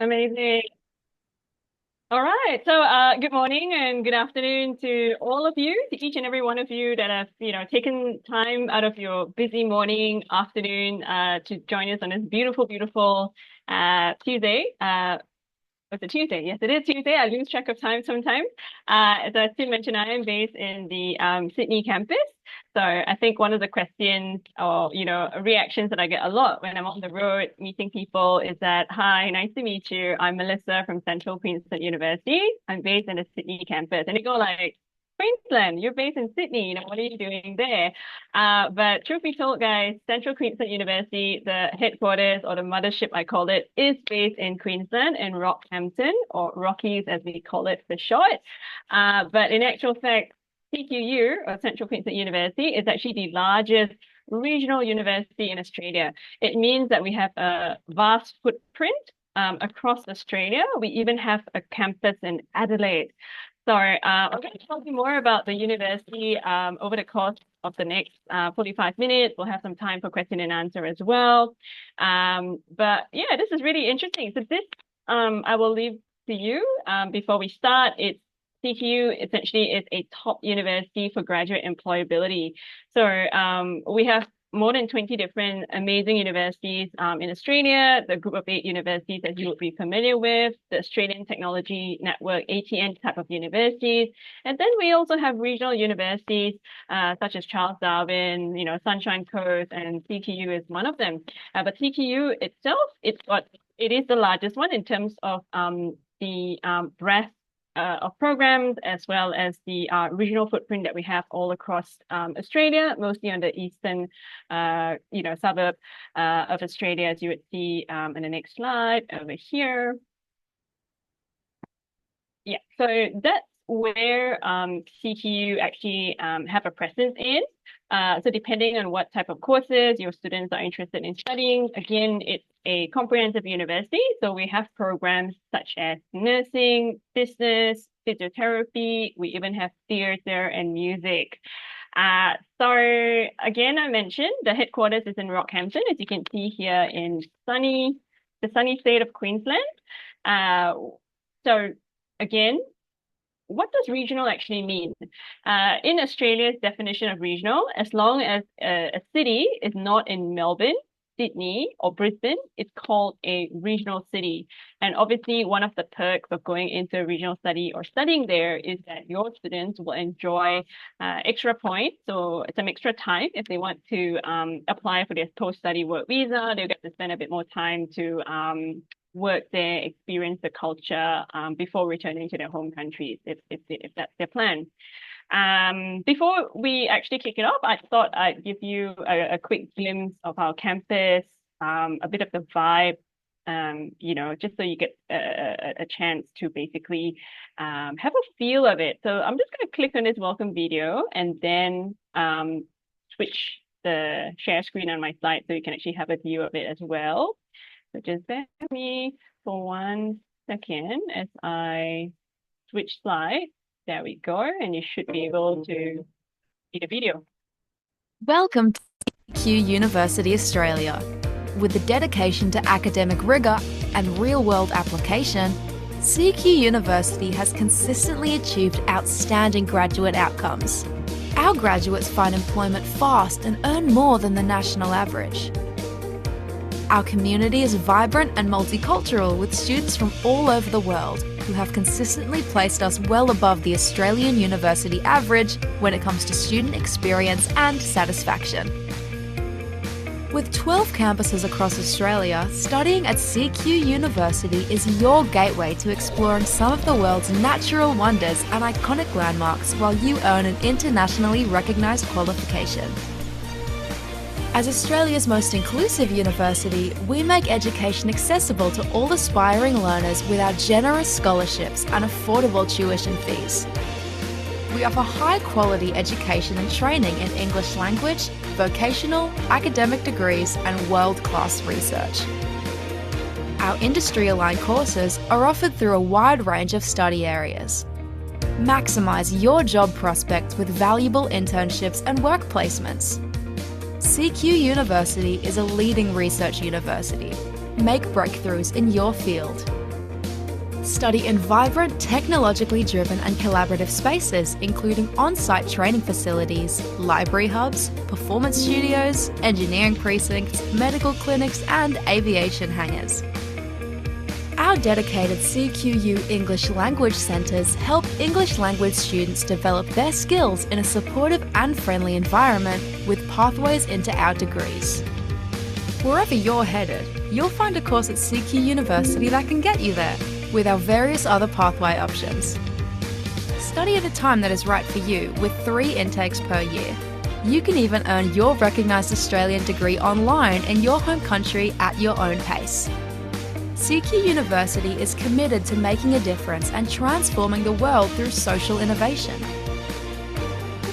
Amazing. All right. Good morning and good afternoon to all of you, to each and every one of you that have, taken time out of your busy morning, afternoon, to join us on this beautiful, beautiful, Tuesday. Was it Tuesday? Yes, it is Tuesday. I lose track of time sometimes. As Tim mentioned, I am based in the Sydney campus. So I think one of the questions or, reactions that I get a lot when I'm on the road meeting people is that, hi, nice to meet you. I'm Melissa from Central Queensland University. I'm based in the Sydney campus. And they go like, Queensland, you're based in Sydney, what are you doing there? But truth be told, guys, Central Queensland University, the headquarters or the mothership, I call it, is based in Queensland in Rockhampton, or Rockies as we call it for short. But in actual fact, CQU, or Central Queensland University, is actually the largest regional university in Australia. It means that we have a vast footprint across Australia. We even have a campus in Adelaide. So I'm going to tell you more about the university over the course of the next 45 minutes. We'll have some time for question and answer as well. But yeah, this is really interesting. So this I will leave to you before we start. It's CQ essentially is a top university for graduate employability. So we have more than 20 different amazing universities in Australia, the group of 8 universities that you would be familiar with, the Australian Technology Network, ATN type of universities. And then we also have regional universities such as Charles Darwin, Sunshine Coast, and CQU is one of them. But CQU itself, it is the largest one in terms of the breadth of programs, as well as the regional footprint that we have all across Australia, mostly on the eastern, suburb of Australia, as you would see in the next slide over here. Yeah, so that's where CQU actually have a presence in. So depending on what type of courses your students are interested in studying, again, it's a comprehensive university. So we have programs such as nursing, business, physiotherapy. We even have theater and music. So again, I mentioned the headquarters is in Rockhampton, as you can see here in the sunny state of Queensland. So again, what does regional actually mean? In Australia's definition of regional, as long as a city is not in Melbourne, Sydney, or Brisbane, it's called a regional city. And obviously, one of the perks of going into a regional study or studying there is that your students will enjoy extra points, so some extra time if they want to apply for their post-study work visa. They'll get to spend a bit more time to work there, experience the culture before returning to their home countries, if that's their plan. Before we actually kick it off, I thought I'd give you a quick glimpse of our campus, a bit of the vibe, just so you get a chance to basically have a feel of it. So I'm just going to click on this welcome video and then switch the share screen on my slide so you can actually have a view of it as well. So just bear with me for 1 second as I switch slides. There we go. And you should be able to see the video. Welcome to CQUniversity Australia. With a dedication to academic rigour and real-world application, CQUniversity has consistently achieved outstanding graduate outcomes. Our graduates find employment fast and earn more than the national average. Our community is vibrant and multicultural, with students from all over the world who have consistently placed us well above the Australian university average when it comes to student experience and satisfaction. With 12 campuses across Australia, studying at CQUniversity is your gateway to exploring some of the world's natural wonders and iconic landmarks while you earn an internationally recognised qualification. As Australia's most inclusive university, we make education accessible to all aspiring learners with our generous scholarships and affordable tuition fees. We offer high-quality education and training in English language, vocational, academic degrees, and world-class research. Our industry-aligned courses are offered through a wide range of study areas. Maximise your job prospects with valuable internships and work placements. CQUniversity is a leading research university. Make breakthroughs in your field. Study in vibrant, technologically driven and collaborative spaces, including on-site training facilities, library hubs, performance studios, engineering precincts, medical clinics, and aviation hangars. Our dedicated CQU English Language Centres help English language students develop their skills in a supportive and friendly environment with pathways into our degrees. Wherever you're headed, you'll find a course at CQ University that can get you there, with our various other pathway options. Study at a time that is right for you with 3 intakes per year. You can even earn your recognised Australian degree online in your home country at your own pace. CQ University is committed to making a difference and transforming the world through social innovation.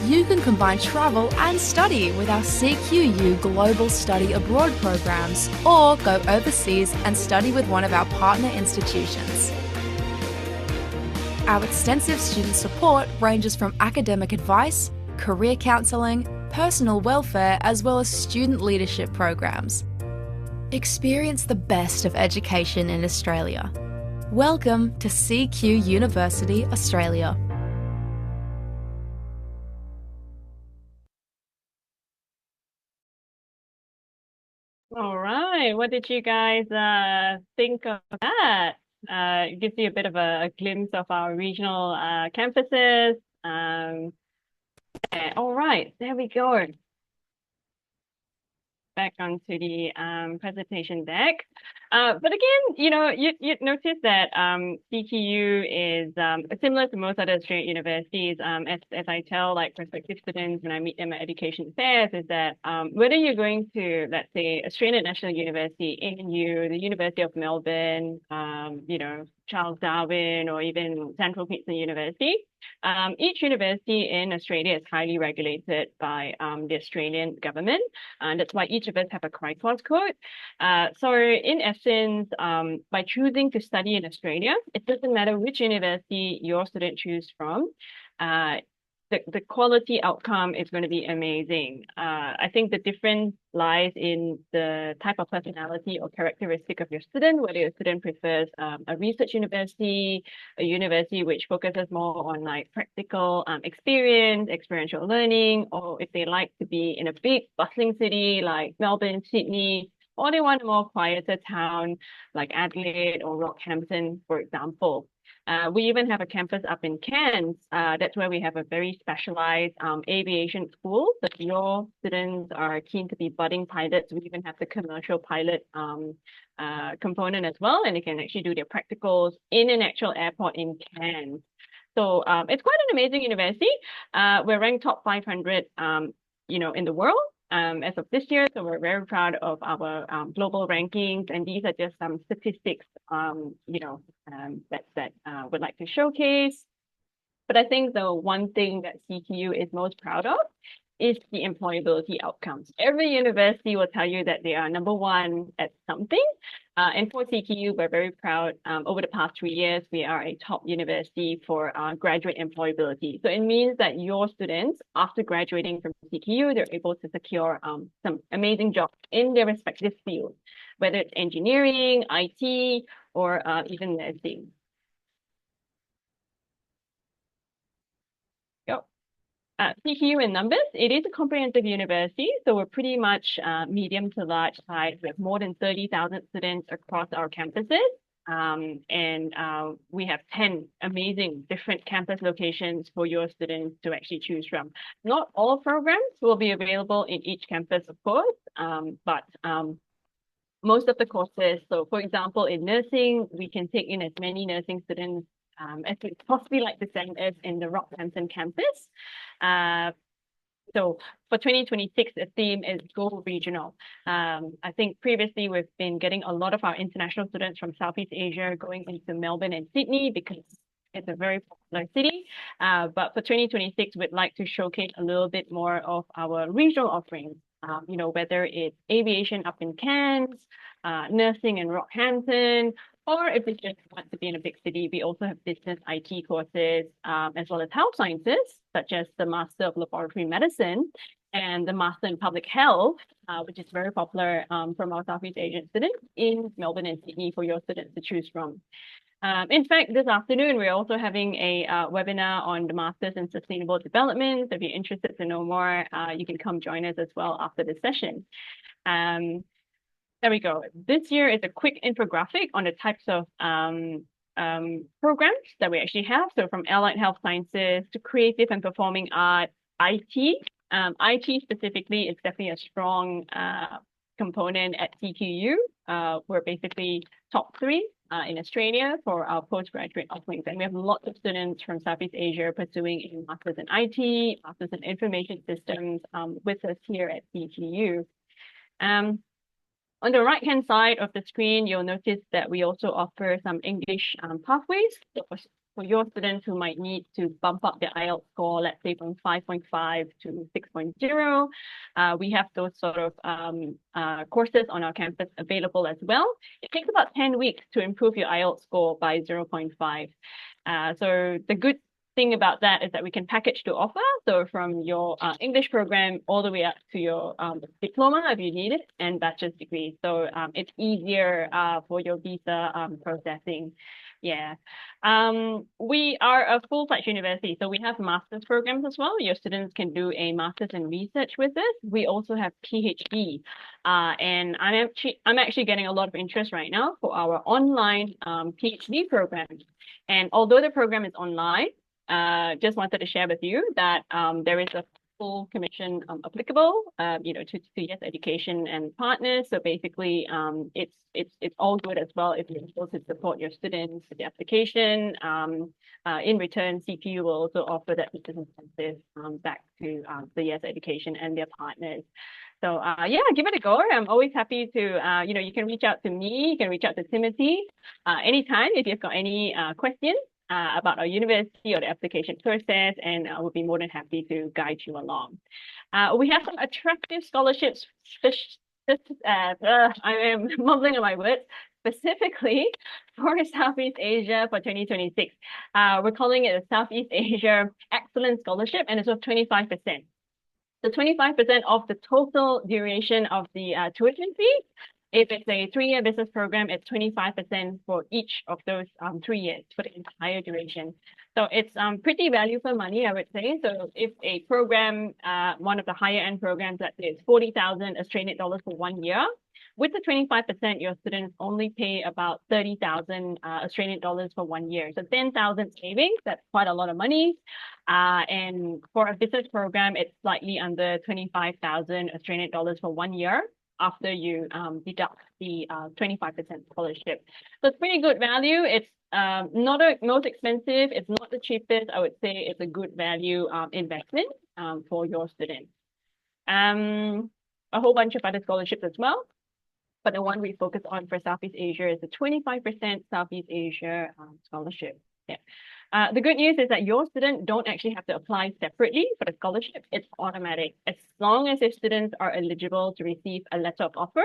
You can combine travel and study with our CQU Global Study Abroad programs, or go overseas and study with one of our partner institutions. Our extensive student support ranges from academic advice, career counselling, personal welfare, as well as student leadership programs. Experience the best of education in Australia. Welcome to CQ University, Australia. All right, what did you guys think of that? It gives you a bit of a glimpse of our regional campuses. All right, there we go. Back onto the presentation deck. But again, you'd notice that CQU is similar to most other Australian universities. As I tell like prospective students when I meet them at education fairs, is that whether you're going to, let's say, Australian National University, ANU, the University of Melbourne, Charles Darwin, or even Central Queensland University, each university in Australia is highly regulated by the Australian government, and that's why each of us have a CRICOS code. So in essence, by choosing to study in Australia, it doesn't matter which university your student choose from, the quality outcome is going to be amazing. I think the difference lies in the type of personality or characteristic of your student, whether your student prefers a research university, a university which focuses more on like practical experience, experiential learning, or if they like to be in a big bustling city like Melbourne, Sydney, or they want a more quieter town like Adelaide or Rockhampton, for example. We even have a campus up in Cairns. That's where we have a very specialized aviation school. So if your students are keen to be budding pilots, we even have the commercial pilot component as well, and they can actually do their practicals in an actual airport in Cairns. So it's quite an amazing university. We're ranked top 500, in the world. As of this year, so we're very proud of our global rankings, and these are just some statistics, that would like to showcase. But I think the one thing that CQU is most proud of is the employability outcomes. Every university will tell you that they are number one at something. And for CQU, we're very proud. Over the past 3 years, we are a top university for graduate employability. So it means that your students, after graduating from CQU, they're able to secure some amazing jobs in their respective fields, whether it's engineering, IT, or even nursing. CQU in numbers, it is a comprehensive university, so we're pretty much medium to large size. We have more than 30,000 students across our campuses, and we have 10 amazing different campus locations for your students to actually choose from. Not all programs will be available in each campus, of course, but most of the courses, so for example, in nursing, we can take in as many nursing students as we possibly like to send us in the Rockhampton campus. So for 2026, the theme is Go Regional. I think previously we've been getting a lot of our international students from Southeast Asia going into Melbourne and Sydney because it's a very popular city. But for 2026, we'd like to showcase a little bit more of our regional offerings. Whether it's aviation up in Cairns, nursing in Rockhampton, or if you just want to be in a big city, we also have business IT courses, as well as health sciences, such as the Master of Laboratory Medicine and the Master in Public Health, which is very popular from our Southeast Asian students in Melbourne and Sydney for your students to choose from. In fact, this afternoon, we're also having a webinar on the Masters in Sustainable Development. So if you're interested to know more, you can come join us as well after this session. There we go. This year is a quick infographic on the types of programs that we actually have. So from allied health sciences to creative and performing art, IT. IT specifically is definitely a strong component at CQU. We're basically top three in Australia for our postgraduate offerings. And we have lots of students from Southeast Asia pursuing a master's in IT, master's in information systems with us here at CQU. On the right-hand side of the screen, you'll notice that we also offer some English pathways. So for your students who might need to bump up their IELTS score, let's say from 5.5 to 6.0, we have those sort of courses on our campus available as well. It takes about 10 weeks to improve your IELTS score by 0.5. So the good thing about that is that we can package to offer. So from your English program all the way up to your diploma if you need it and bachelor's degree. So it's easier for your visa processing. Yeah. We are a full-fledged university, so we have master's programs as well. Your students can do a master's in research with us. We also have PhD, and I'm actually getting a lot of interest right now for our online PhD program. And although the program is online, just wanted to share with you that there is a full commission applicable, to Yes Education and partners. So basically, it's all good as well if you're able to support your students with the application. In return, CQ will also offer that business incentive back to the Yes Education and their partners. So yeah, give it a go. I'm always happy to, you can reach out to me, you can reach out to Timothy anytime if you've got any questions about our university or the application process, and I would be more than happy to guide you along. We have some attractive scholarships. I am mumbling on my words. Specifically for Southeast Asia for 2026. We're calling it a Southeast Asia Excellence Scholarship, and it's worth 25%. So 25% of the total duration of the tuition fee. If it's a 3-year business program, it's 25% for each of those 3 years for the entire duration. So it's pretty value for money, I would say. So if a program, one of the higher end programs, let's say it's 40,000 Australian dollars for 1 year, with the 25%, your students only pay about 30,000 Australian dollars for 1 year. So 10,000 savings, that's quite a lot of money. And for a business program, it's slightly under 25,000 Australian dollars for 1 year after you deduct the 25% scholarship. So it's pretty good value. It's not the most expensive. It's not the cheapest. I would say it's a good value investment for your students. A whole bunch of other scholarships as well. But the one we focus on for Southeast Asia is the 25% Southeast Asia scholarship. Yeah. The good news is that your students don't actually have to apply separately for the scholarship. It's automatic. As long as your students are eligible to receive a letter of offer,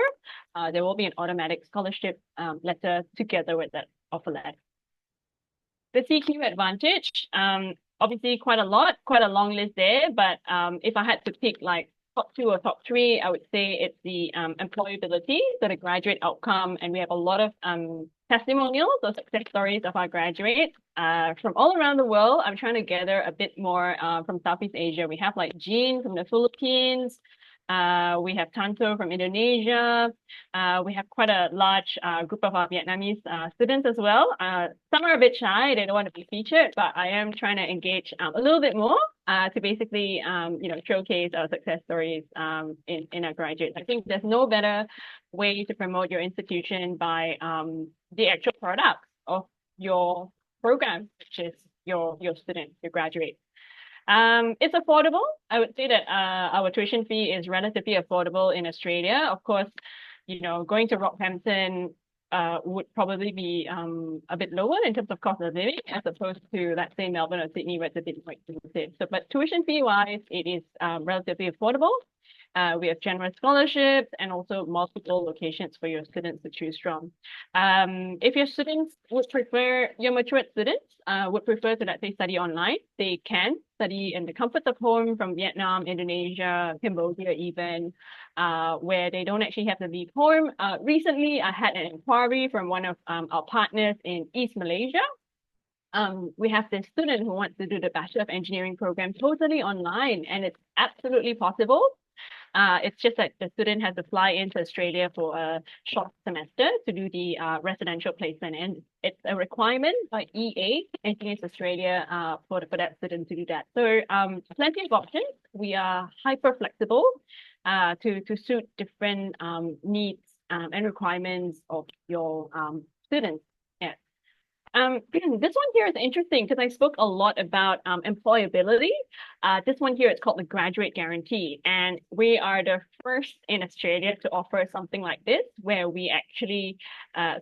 there will be an automatic scholarship letter together with that offer letter. The CQ Advantage, obviously quite a long list there, but if I had to pick like top 2 or top 3, I would say it's the employability, so the graduate outcome, and we have a lot of testimonials or success stories of our graduates from all around the world. I'm trying to gather a bit more from Southeast Asia. We have like Jean from the Philippines. We have Tanto from Indonesia. We have quite a large group of our Vietnamese students as well. Some are a bit shy, they don't want to be featured, but I am trying to engage a little bit more to basically, showcase our success stories in our graduates. I think there's no better way to promote your institution by the actual products of your program, which is your students, your graduates. It's affordable. I would say that our tuition fee is relatively affordable in Australia. Of course, going to Rockhampton would probably be a bit lower in terms of cost of living as opposed to, let's say, Melbourne or Sydney, where it's a bit more expensive. So, but tuition fee wise, it is relatively affordable. We have generous scholarships and also multiple locations for your students to choose from. If your students would prefer, your matured students would prefer to, let's say, study online, they can study in the comfort of home from Vietnam, Indonesia, Cambodia even, where they don't actually have to leave home. Recently, I had an inquiry from one of our partners in East Malaysia. We have this student who wants to do the Bachelor of Engineering program totally online, and it's absolutely possible. It's just that the student has to fly into Australia for a short semester to do the residential placement, and it's a requirement by EA, Engineers Australia, for that student to do that. So plenty of options. We are hyper flexible to suit different needs and requirements of your students. Yeah. This one here is interesting because I spoke a lot about employability. This one here is called the Graduate Guarantee, and we are the first in Australia to offer something like this, where we actually,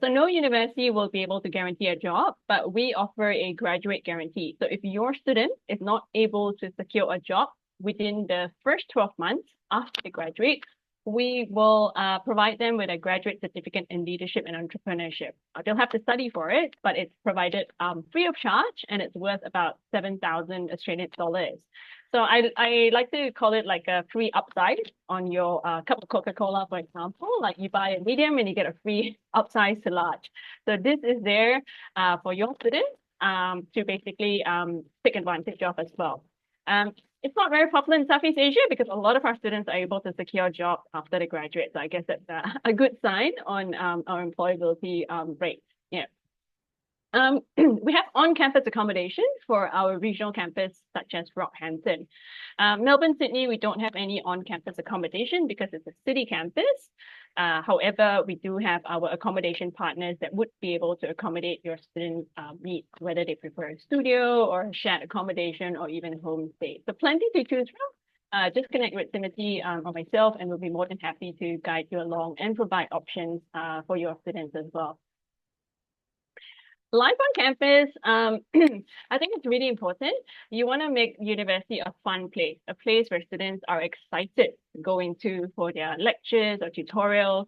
so no university will be able to guarantee a job, but we offer a graduate guarantee. So if your student is not able to secure a job within the first 12 months after they graduate, we will provide them with a graduate certificate in leadership and entrepreneurship. They'll have to study for it, but it's provided free of charge, and it's worth about 7,000 Australian dollars. So I like to call it like a free upside on your cup of Coca-Cola, for example. Like you buy a medium and you get a free upsize to large. So this is there for your students to basically take advantage of as well. It's not very popular in Southeast Asia because a lot of our students are able to secure jobs after they graduate. So I guess that's a good sign on our employability rate. Yeah. We have on-campus accommodation for our regional campus, such as Rockhampton. Melbourne, Sydney, we don't have any on-campus accommodation because it's a city campus. However, we do have our accommodation partners that would be able to accommodate your student needs, whether they prefer a studio or shared accommodation or even home stay. So plenty to choose from. Just connect with Timothy or myself, and we'll be more than happy to guide you along and provide options for your students as well. Life on campus, I think it's really important. You want to make university a fun place, a place where students are excited to go into for their lectures or tutorials.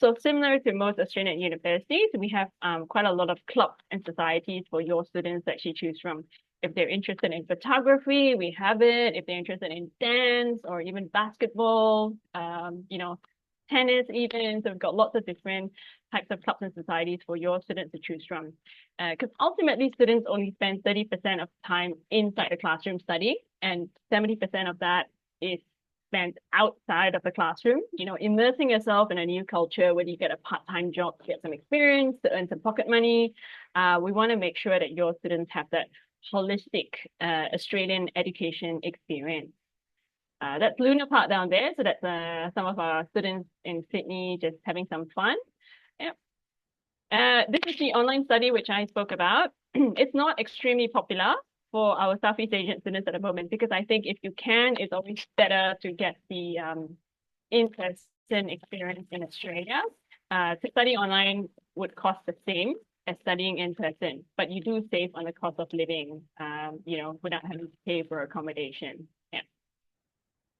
So similar to most Australian universities, we have quite a lot of clubs and societies for your students to actually choose from. If they're interested in photography, we have it. If they're interested in dance or even basketball, tennis even. So we've got lots of different types of clubs and societies for your students to choose from. Because ultimately, students only spend 30% of time inside the classroom studying, and 70% of that is spent outside of the classroom, immersing yourself in a new culture, whether you get a part-time job to get some experience, to earn some pocket money. We want to make sure that your students have that holistic Australian education experience. That's Luna Park down there. So that's some of our students in Sydney just having some fun. Yeah. This is the online study which I spoke about. It's not extremely popular for our Southeast Asian students at the moment because I think if you can, it's always better to get the in-person experience in Australia. To study online would cost the same as studying in person, but you do save on the cost of living, without having to pay for accommodation. Yeah.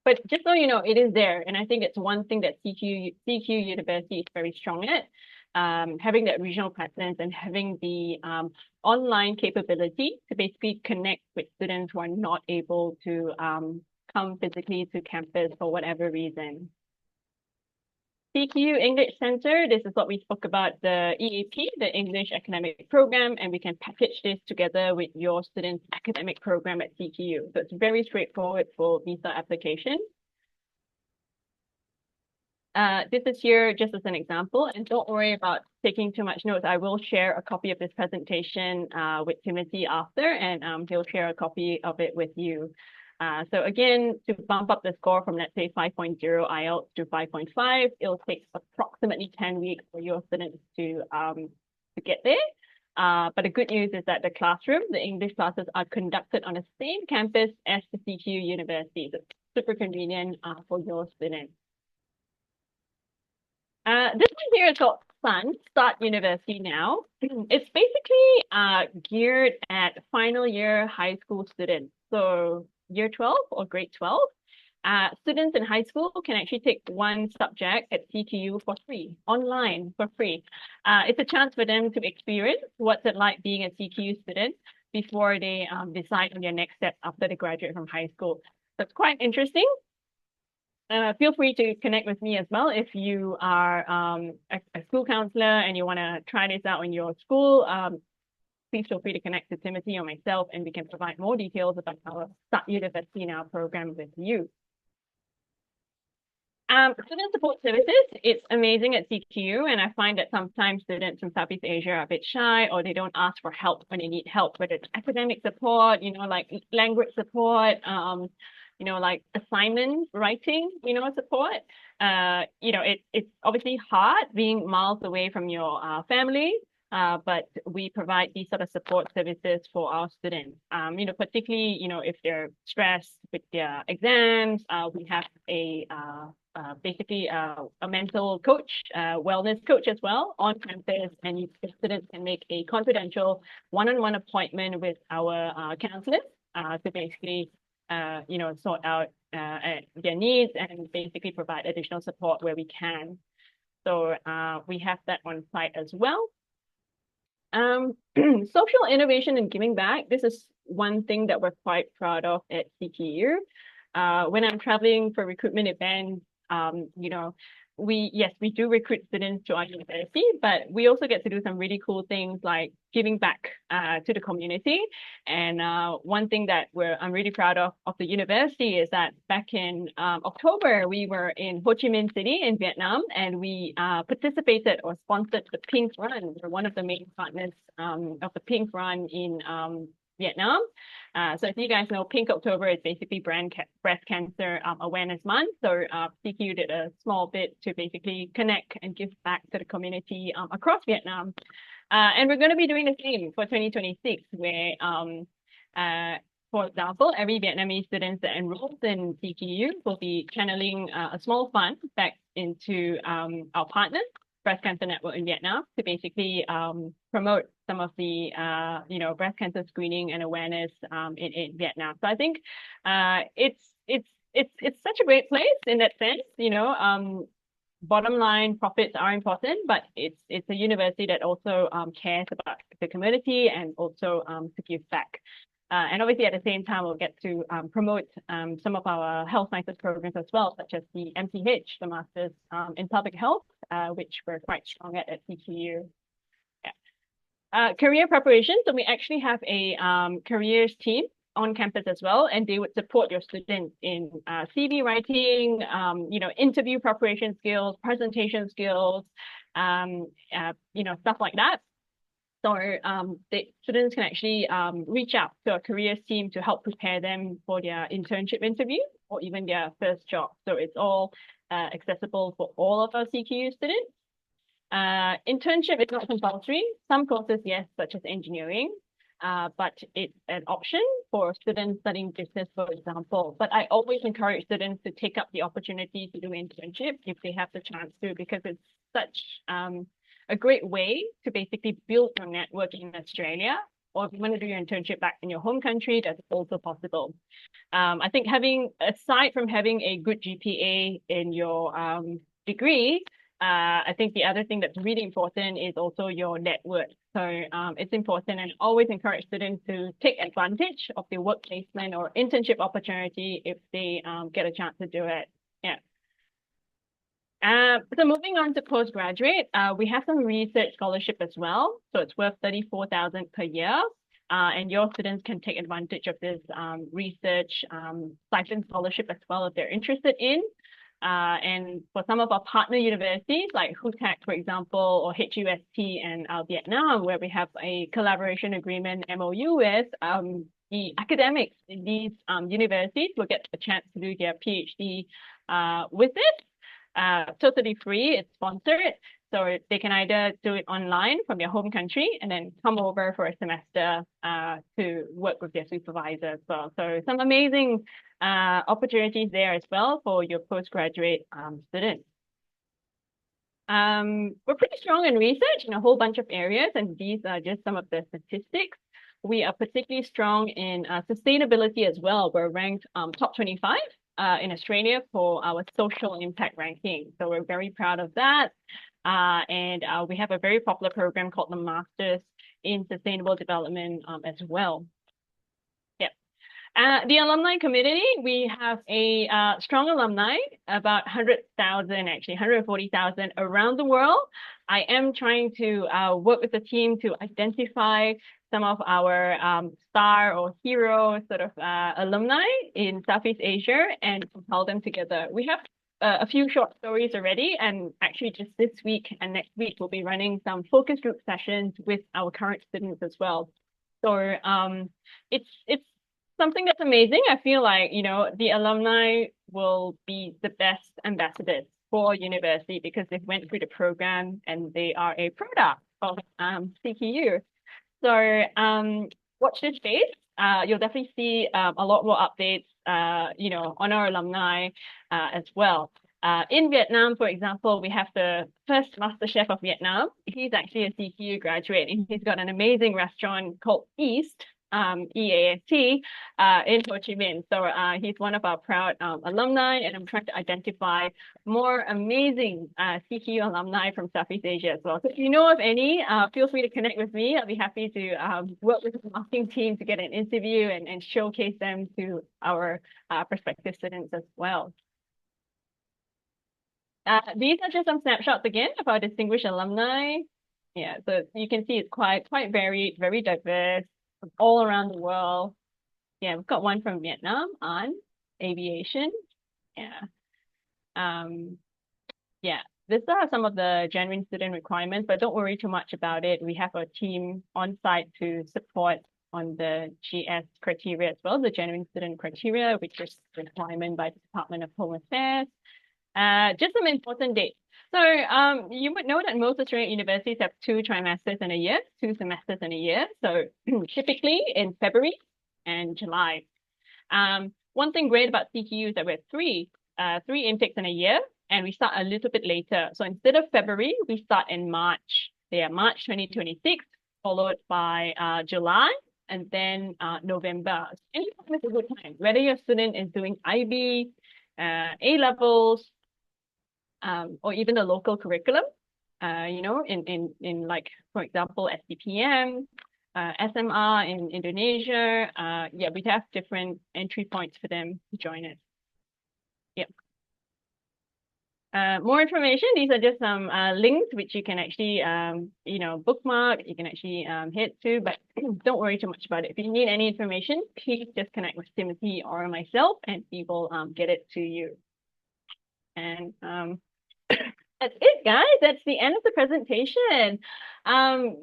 But just so you know, it is there. And I think it's one thing that CQUniversity is very strong at, having that regional presence and having the online capability to basically connect with students who are not able to come physically to campus for whatever reason. CQ English Center, this is what we spoke about, the EAP, the English Academic Program, and we can package this together with your student's academic program at CQU. So it's very straightforward for visa application. This is here just as an example, and don't worry about taking too much notes. I will share a copy of this presentation with Timothy after, and he'll share a copy of it with you. So again, to bump up the score from, let's say, 5.0 IELTS to 5.5, it'll take approximately 10 weeks for your students to get there. But the good news is that the English classes are conducted on the same campus as the CQUniversity. So it's super convenient for your students. This one here is called Start University Now. It's basically geared at final year high school students. So year 12 or grade 12. Students in high school can actually take one subject at CQU for free, online for free. It's a chance for them to experience what's it like being a CQU student before they decide on their next step after they graduate from high school. So it's quite interesting. Feel free to connect with me as well if you are a school counselor and you want to try this out in your school. Please feel free to connect to Timothy or myself, and we can provide more details about our CQUniversity Now program with you. Student support services, it's amazing at CQU, and I find that sometimes students from Southeast Asia are a bit shy, or they don't ask for help when they need help, whether it's academic support, like language support, like assignment writing, support. It's obviously hard being miles away from your family, but we provide these sort of support services for our students. Particularly, if they're stressed with their exams, we have basically a mental coach, wellness coach as well on campus, and students can make a confidential one-on-one appointment with our counselors to basically sort out their needs and basically provide additional support where we can. So we have that on site as well. Social innovation and giving back. This is one thing that we're quite proud of at CQU. When I'm traveling for recruitment events, we do recruit students to our university, but we also get to do some really cool things like giving back to the community. And one thing that I'm really proud of the university is that back in October, we were in Ho Chi Minh City in Vietnam, and we participated or sponsored the Pink Run. We're one of the main partners of the Pink Run in Vietnam. So if you guys know, Pink October is basically breast cancer awareness month. So CQ did a small bit to basically connect and give back to the community across Vietnam. And we're going to be doing the same for 2026, where, for example, every Vietnamese student that enrolls in CQU will be channeling a small fund back into our partners, Breast Cancer Network in Vietnam, to basically promote some of the breast cancer screening and awareness in Vietnam. So I think it's such a great place in that sense. Bottom line, profits are important, but it's a university that also cares about the community and also to give back. And obviously, at the same time, we'll get to promote some of our health sciences programs as well, such as the MCH, the Masters in Public Health, which we're quite strong at CQU. Yeah. Career preparation. So we actually have a careers team on campus as well, and they would support your students in CV writing, interview preparation skills, presentation skills, stuff like that. So the students can actually reach out to a careers team to help prepare them for their internship interview or even their first job. So it's all accessible for all of our CQU students. Internship is not compulsory. Some courses, yes, such as engineering, but it's an option for students studying business, for example. But I always encourage students to take up the opportunity to do internship if they have the chance to, because it's such a great way to basically build your network in Australia. Or if you want to do your internship back in your home country, that's also possible. I think aside from having a good GPA in your degree, I think the other thing that's really important is also your network. So it's important, and always encourage students to take advantage of the work placement or internship opportunity if they get a chance to do it. Yeah. So moving on to postgraduate, we have some research scholarship as well. So it's worth 34,000 per year. And your students can take advantage of this research stipend scholarship as well if they're interested in. And for some of our partner universities like HUTAC, for example, or HUST and Vietnam, where we have a collaboration agreement MOU with, the academics in these universities will get a chance to do their PhD with it. Totally free, it's sponsored. So they can either do it online from their home country and then come over for a semester to work with their supervisor as well. So some amazing opportunities there as well for your postgraduate students. We're pretty strong in research in a whole bunch of areas, and these are just some of the statistics. We are particularly strong in sustainability as well. We're ranked top 25 in Australia for our social impact ranking. So we're very proud of that. And we have a very popular program called the Masters in Sustainable Development as well. Yeah. The alumni community, we have a strong alumni, about 100,000, actually 140,000 around the world. I am trying to work with the team to identify some of our star or hero sort of alumni in Southeast Asia and compile them together. We have a few short stories already, and actually just this week and next week we'll be running some focus group sessions with our current students as well. So it's something that's amazing. I feel like, the alumni will be the best ambassadors for university because they've went through the program and they are a product of CQU. So watch this space. You'll definitely see a lot more updates, on our alumni as well. In Vietnam, for example, we have the first Master Chef of Vietnam. He's actually a CQU graduate, and he's got an amazing restaurant called East, EAST, in Ho Chi Minh. So he's one of our proud alumni, and I'm trying to identify more amazing CQU alumni from Southeast Asia as well. So if you know of any, feel free to connect with me. I'll be happy to work with the marketing team to get an interview and showcase them to our prospective students as well. These are just some snapshots again of our distinguished alumni. Yeah, so you can see it's quite varied, very diverse, all around the world. Yeah, we've got one from Vietnam on aviation. Yeah. Yeah, these are some of the genuine student requirements, but don't worry too much about it. We have a team on site to support on the GS criteria as well, the genuine student criteria, which is a requirement by the Department of Home Affairs. Just some important dates. So you would know that most Australian universities have 2 trimesters in a year, 2 semesters in a year. So typically in February and July. One thing great about CQU is that we have three intakes in a year, and we start a little bit later. So instead of February, we start in March. Yeah, March 2026, followed by July, and then November. Any time is a good time, whether your student is doing IB, A levels, or even the local curriculum, in like, for example, SDPM, SMR in Indonesia. Yeah, we have different entry points for them to join us. Yep. More information. These are just some links which you can actually, bookmark. You can actually head to, but don't worry too much about it. If you need any information, please just connect with Timothy or myself, and we will get it to you. And that's it, guys. That's the end of the presentation. I'm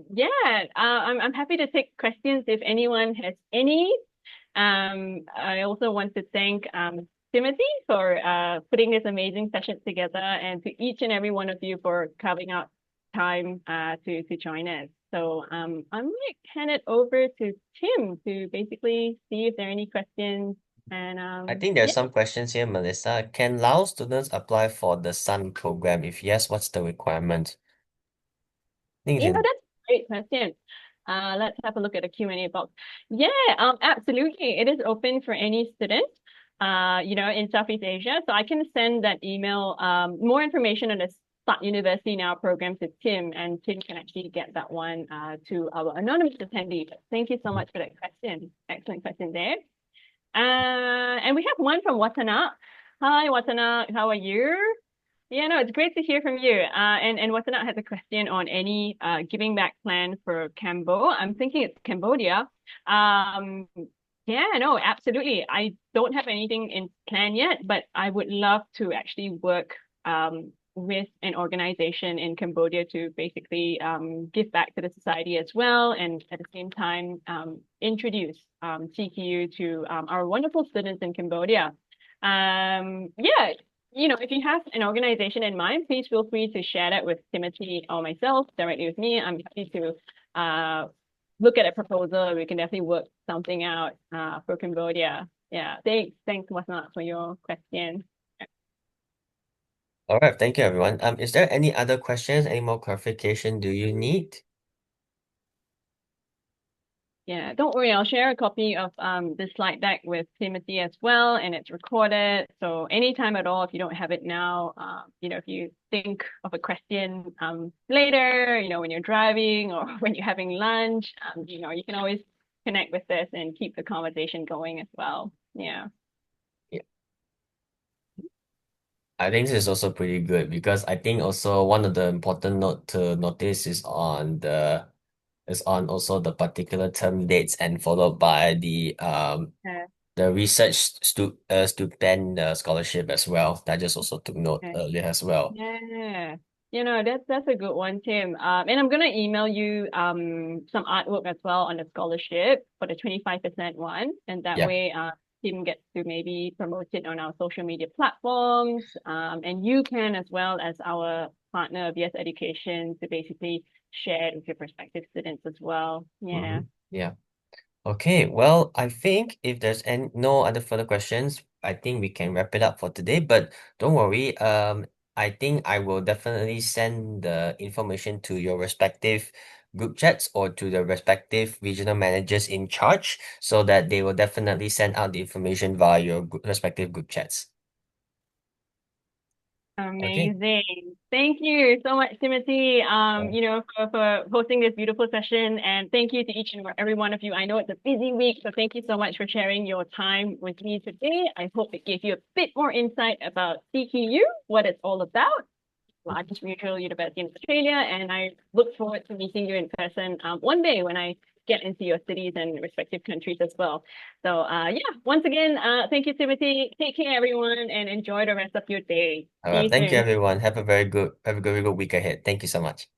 happy to take questions if anyone has any. I also want to thank Timothy for putting this amazing session together, and to each and every one of you for carving out time to join us. So I might hand it over to Tim to basically see if there are any questions. And I think there's some questions here, Melissa. Can Lao students apply for the SUN program? If yes, what's the requirement? That's a great question. Let's have a look at the Q&A box. Yeah, absolutely. It is open for any student, in Southeast Asia. So I can send that email, more information on the CQUniversity Now program to Tim, and Tim can actually get that one to our anonymous attendee. But thank you so much for that question. Excellent question there. And we have one from Watana. Hi, Watana. How are you? Yeah, no, it's great to hear from you. And Watana has a question on any giving back plan for Cambo. I'm thinking it's Cambodia. Yeah, no, absolutely. I don't have anything in plan yet, but I would love to actually work with an organization in Cambodia to basically give back to the society as well, and at the same time introduce CQU to our wonderful students in Cambodia. Yeah, if you have an organization in mind, please feel free to share that with Timothy or myself directly with me. I'm happy to look at a proposal. We can definitely work something out for Cambodia. Yeah, thanks, Wasna, for your question. All right, thank you, everyone. Is there any other questions? Any more clarification do you need? Yeah, don't worry, I'll share a copy of the slide deck with Timothy as well, and it's recorded. So anytime at all, if you don't have it now, if you think of a question later, when you're driving or when you're having lunch, you can always connect with this and keep the conversation going as well. Yeah. Yeah. I think this is also pretty good because I think also one of the important note to notice is on also the particular term dates and followed by Yeah. the research student scholarship as well. That just also took note Yeah. earlier as well. Yeah. That's a good one, Tim. And I'm gonna email you some artwork as well on the scholarship for the 25% one. And that Yeah. way Tim gets to maybe promote it on our social media platforms. And you can as well as our partner of Yes Education to basically share it with your prospective students as well. Yeah. Yeah. Okay, well, I think if there's no other further questions, I think we can wrap it up for today. But don't worry, I think I will definitely send the information to your respective group chats or to the respective regional managers in charge so that they will definitely send out the information via your respective group chats. Okay. Amazing. Thank you so much, Timothy, Uh, for hosting this beautiful session. And thank you to each and every one of you. I know it's a busy week, so thank you so much for sharing your time with me today. I hope it gave you a bit more insight about CQU, what it's all about, largest mutual university in Australia. And I look forward to meeting you in person one day when I get into your cities and respective countries as well. So once again, thank you, Timothy. Take care, everyone, and enjoy the rest of your day. See you Thank you, soon. everyone. Have a very good week ahead. Thank you so much.